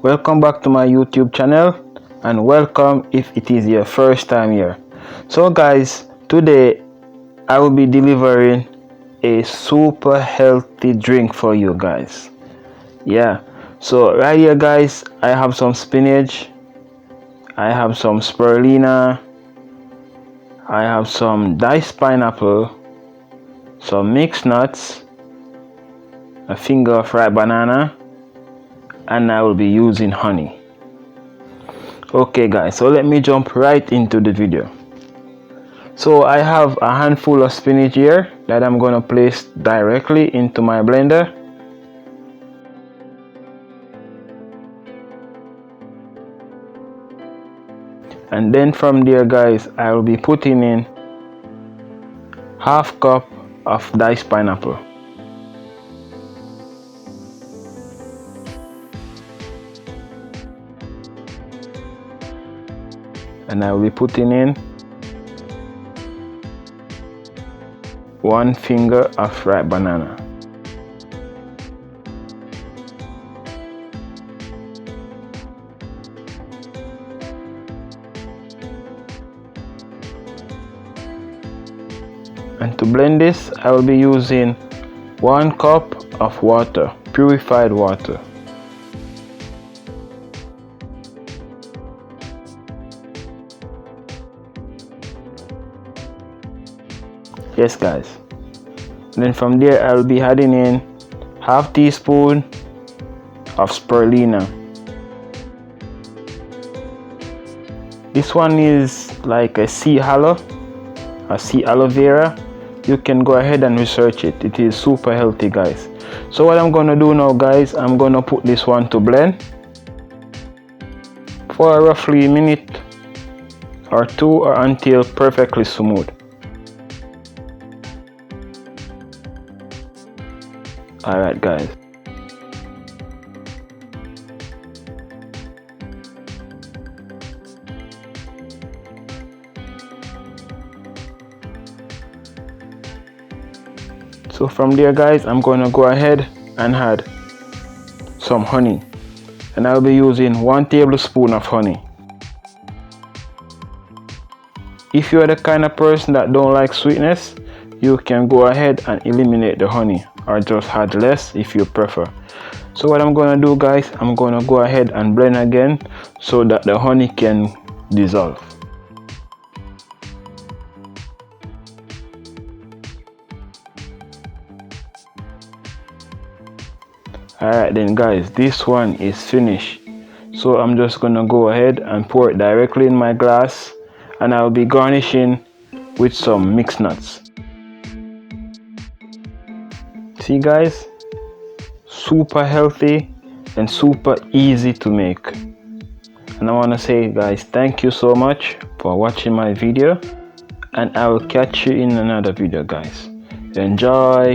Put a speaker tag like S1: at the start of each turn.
S1: Welcome back to my YouTube channel, and welcome if it is your first time here. So guys, today I will be delivering a super healthy drink for you guys. Yeah, so right here guys, I have some spinach, I have some spirulina, I have some diced pineapple, some mixed nuts, a finger of ripe banana, and I will be using honey. Okay guys, so let me jump right into the video. So I have a handful of spinach here that I'm going to place directly into my blender. And then from there guys, I will be putting in half cup of diced pineapple. And I will be putting in 1 finger of ripe banana. And to blend this, I will be using 1 cup of water, purified water. Yes guys, and then from there I will be adding in half teaspoon of spirulina. This one is like a sea aloe vera. You can go ahead and research it. It is super healthy guys. So what I'm gonna do now guys, I'm gonna put this one to blend for roughly a minute or two, or until perfectly smooth. Alright guys. So from there guys, I'm going to go ahead and add some honey. And I'll be using 1 tablespoon of honey. If you're the kind of person that don't like sweetness, you can go ahead and eliminate the honey, or just add less if you prefer. So what I'm gonna do guys, I'm gonna go ahead and blend again so that the honey can dissolve. Alright then guys, this one is finished. So I'm just gonna go ahead and pour it directly in my glass, and I'll be garnishing with some mixed nuts. See guys, super healthy and super easy to make. And I want to say guys, thank you so much for watching my video, and I will catch you in another video guys. Enjoy.